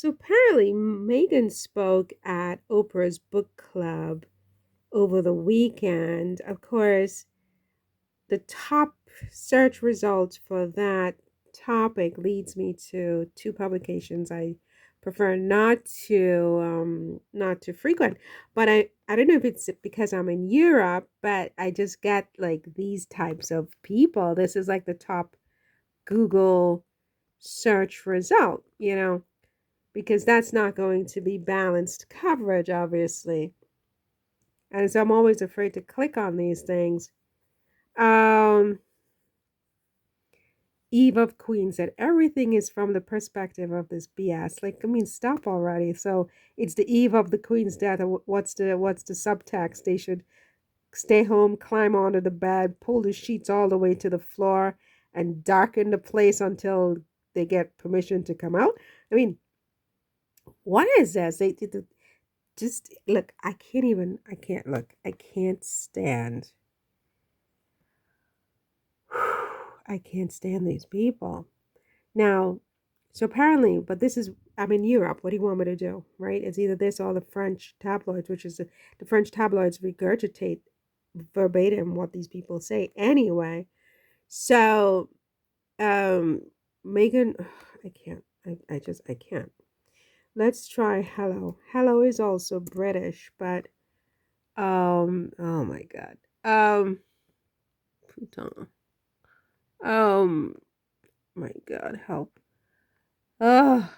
So apparently, Megan spoke at Oprah's book club over the weekend. Of course, the top search results for that topic leads me to two publications I prefer not to frequent. But I don't know if it's because I'm in Europe, but I just get like these types of people. This is like the top Google search result, because that's not going to be balanced coverage, obviously. And so I'm always afraid to click on these things. Um, Eve of Queens said everything is from the perspective of this BS. Like, I mean, stop already. So it's the eve of the Queen's death. What's the subtext? They should stay home, climb onto the bed, pull the sheets all the way to the floor, and darken the place until they get permission to come out. I mean, what is this? They just look. I can't even. I can't look. I can't stand. I can't stand these people. Now, so apparently, but this is, I'm in Europe. What do you want me to do? Right? It's either this or the French tabloids, which is the French tabloids regurgitate verbatim what these people say anyway. So, um, Megan, I can't. I can't. Let's try Hello. Hello is also British, but, oh my God. Putain. Um, my God, help. Oh,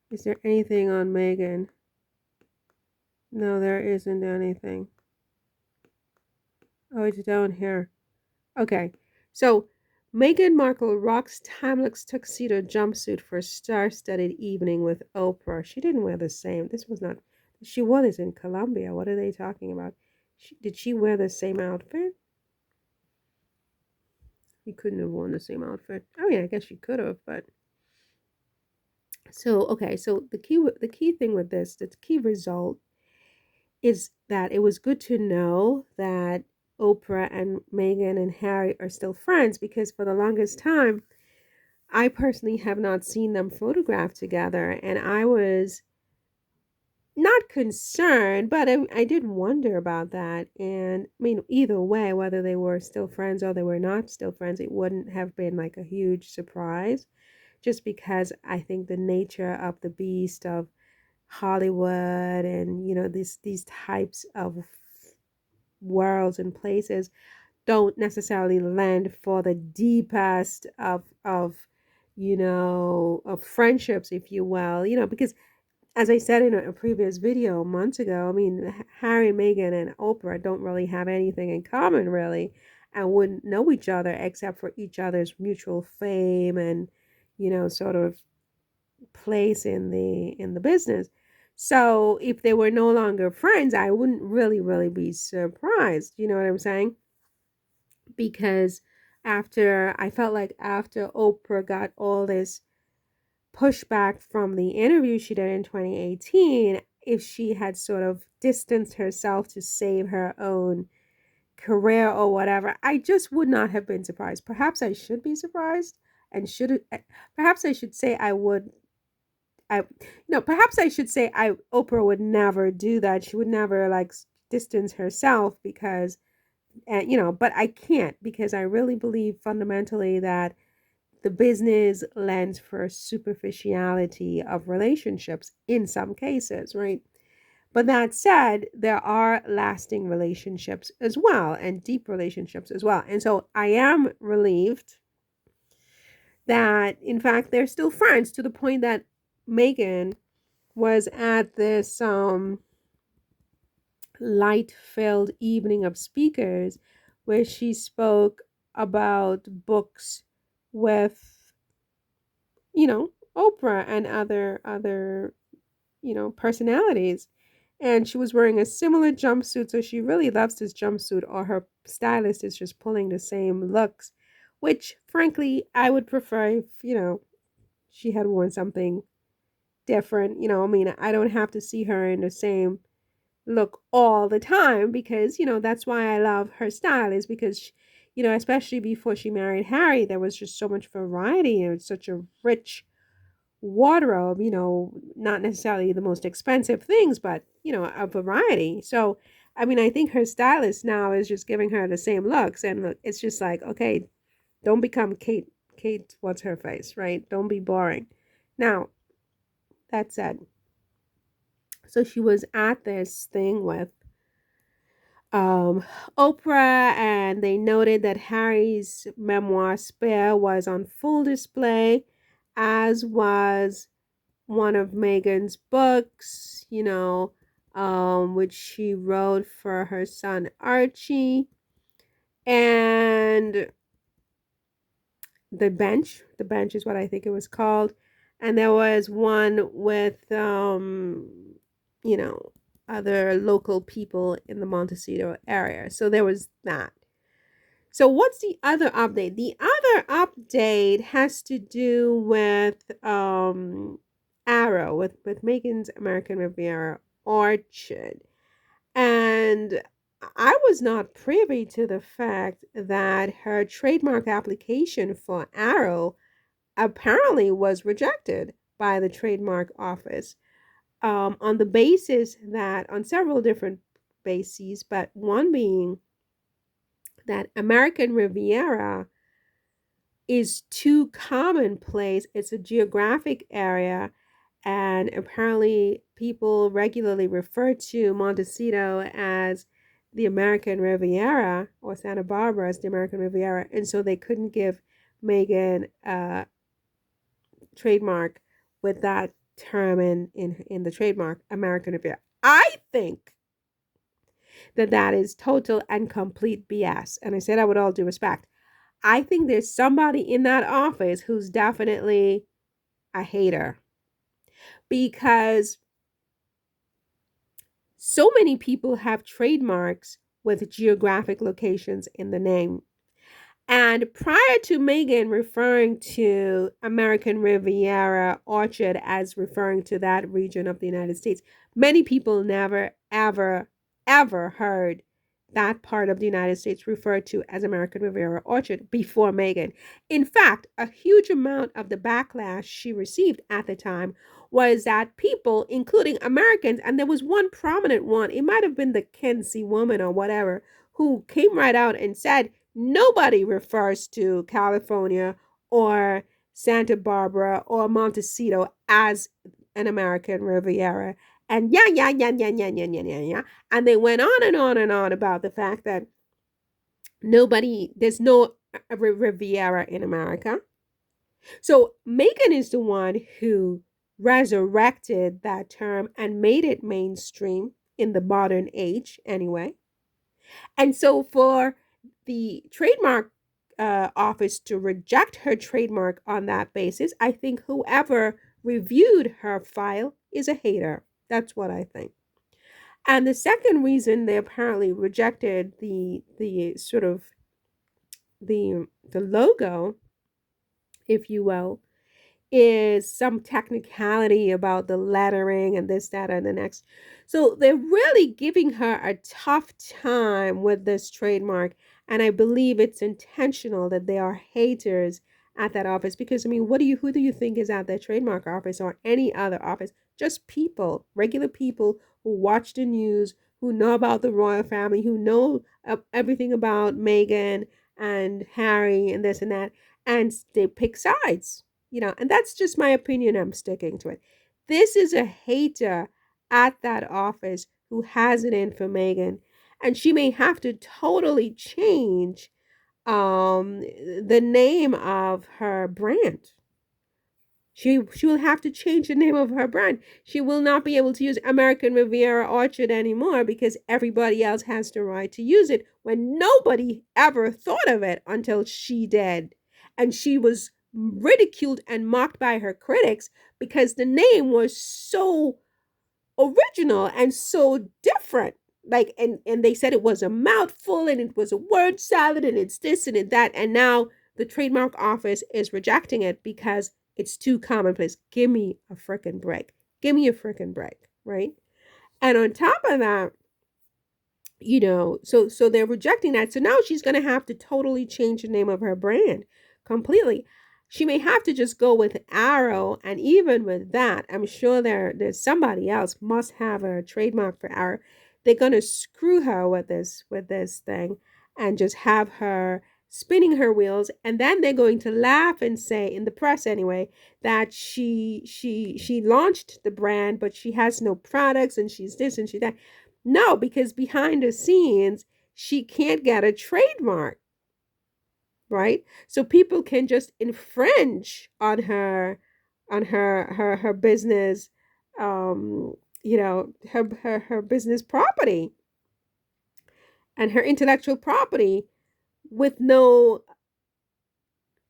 is there anything on Megan? No, there isn't anything. Oh, it's down here. Okay. So, Meghan Markle rocks timeless tuxedo jumpsuit for star-studded evening with Oprah. She didn't wear the same. This was not. She wore this in Colombia. What are they talking about? Did she wear the same outfit? She couldn't have worn the same outfit. I mean, I guess she could have, but so okay. So the key thing with this, the key result is that it was good to know that Oprah and Meghan and Harry are still friends, because for the longest time, I personally have not seen them photographed together. And I was not concerned, but I did wonder about that. And I mean, either way, whether they were still friends or they were not still friends, it wouldn't have been like a huge surprise, just because I think the nature of the beast of Hollywood and these types of worlds and places don't necessarily lend for the deepest of friendships, if you will, because as I said in a previous video months ago, I mean, Harry, Meghan, and Oprah don't really have anything in common, really, and wouldn't know each other except for each other's mutual fame and, sort of place in the business. So if they were no longer friends, I wouldn't really be surprised. You know what I'm saying? Because I felt like after Oprah got all this pushback from the interview she did in 2018, if she had sort of distanced herself to save her own career or whatever, I just would not have been surprised. Perhaps I should be surprised, and should perhaps I should say I would. I no, perhaps I should say I Oprah would never do that. She would never like distance herself, because but I can't, because I really believe fundamentally that the business lends for superficiality of relationships in some cases, right? But that said, there are lasting relationships as well, and deep relationships as well. And so I am relieved that, in fact, they're still friends, to the point that Meghan was at this light filled evening of speakers where she spoke about books with, Oprah and other personalities. And she was wearing a similar jumpsuit, so she really loves this jumpsuit, or her stylist is just pulling the same looks, which frankly I would prefer if, she had worn something different. I mean, I don't have to see her in the same look all the time, because that's why I love her style, is because especially before she married Harry, there was just so much variety, and it's such a rich wardrobe, not necessarily the most expensive things, but, a variety. So, I mean, I think her stylist now is just giving her the same looks. And look, it's just like, okay, don't become Kate, what's her face, right? Don't be boring. Now, that said, so she was at this thing with um, Oprah, and they noted that Harry's memoir Spare was on full display, as was one of Meghan's books, which she wrote for her son Archie, and the bench is what I think it was called, and there was one with you know other local people in the Montecito area. So there was that. So what's the other update? The other update has to do with Arrow, with Megan's American Riviera Orchard. And I was not privy to the fact that her trademark application for Arrow apparently was rejected by the trademark office, on the basis that, on several different bases, but one being that American Riviera is too commonplace. It's a geographic area, and apparently people regularly refer to Montecito as the American Riviera, or Santa Barbara as the American Riviera, and so they couldn't give Meghan a trademark with that term in the trademark American Riviera. I think that is total and complete BS, and I say that with all due respect. I think there's somebody in that office who's definitely a hater, because so many people have trademarks with geographic locations in the name. And prior to Meghan referring to American Riviera Orchard as referring to that region of the United States, many people never, ever, ever heard that part of the United States referred to as American Riviera Orchard before Meghan. In fact, a huge amount of the backlash she received at the time was that people, including Americans, and there was one prominent one, it might have been the Kenzie woman or whatever, who came right out and said, nobody refers to California or Santa Barbara or Montecito as an American Riviera. And yeah, yeah, yeah, yeah, yeah, yeah, yeah, yeah, yeah. And they went on and on and on about the fact that there's no Riviera in America. So Meghan is the one who resurrected that term and made it mainstream in the modern age, anyway. And so for the trademark office to reject her trademark on that basis, I think whoever reviewed her file is a hater. That's what I think. And the second reason they apparently rejected the sort of the logo, if you will, is some technicality about the lettering and this, that, and the next. So they're really giving her a tough time with this trademark. And I believe it's intentional that they are haters at that office, because I mean, who do you think is at that trademark office or any other office? Just people, regular people who watch the news, who know about the royal family, who know everything about Meghan and Harry and this and that, and they pick sides, and that's just my opinion. I'm sticking to it. This is a hater at that office who has it in for Meghan, and she may have to totally change the name of her brand. She will have to change the name of her brand. She will not be able to use American Riviera Orchard anymore because everybody else has the right to use it, when nobody ever thought of it until she did. And she was ridiculed and mocked by her critics because the name was so original and so different. Like, and they said it was a mouthful and it was a word salad and it's this and it's that. And now the trademark office is rejecting it because it's too commonplace. Give me a freaking break. Give me a freaking break, right? And on top of that, so they're rejecting that. So now she's going to have to totally change the name of her brand completely. she may have to just go with Arrow, and even with that, I'm sure there's somebody else must have a trademark for Arrow. They're gonna screw her with this thing and just have her spinning her wheels, and then they're going to laugh and say, in the press anyway, that she launched the brand but she has no products and she's this and she that. No, because behind the scenes she can't get a trademark, right? So people can just infringe on her business, um, her business property and her intellectual property with no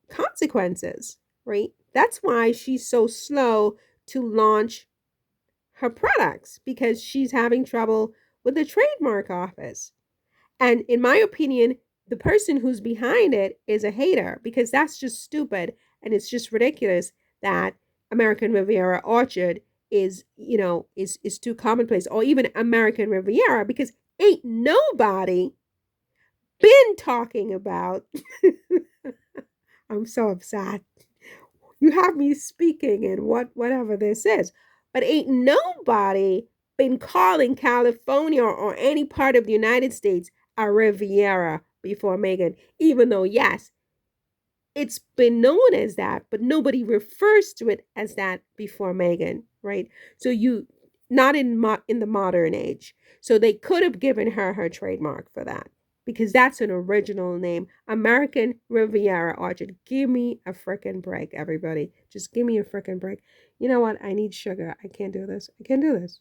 consequences, right? That's why she's so slow to launch her products, because she's having trouble with the trademark office. And in my opinion, the person who's behind it is a hater, because that's just stupid and it's just ridiculous that American Riviera Orchard is too commonplace, or even American Riviera, because ain't nobody been talking about I'm so upset. You have me speaking in whatever this is. But ain't nobody been calling California or any part of the United States a Riviera before Meghan, even though, yes, it's been known as that, but nobody refers to it as that before Meghan, right? So you, not in the modern age. So they could have given her trademark for that, because that's an original name, American Riviera Orchard. Give me a freaking break, everybody. Just give me a freaking break. You know what? I need sugar. I can't do this. I can't do this.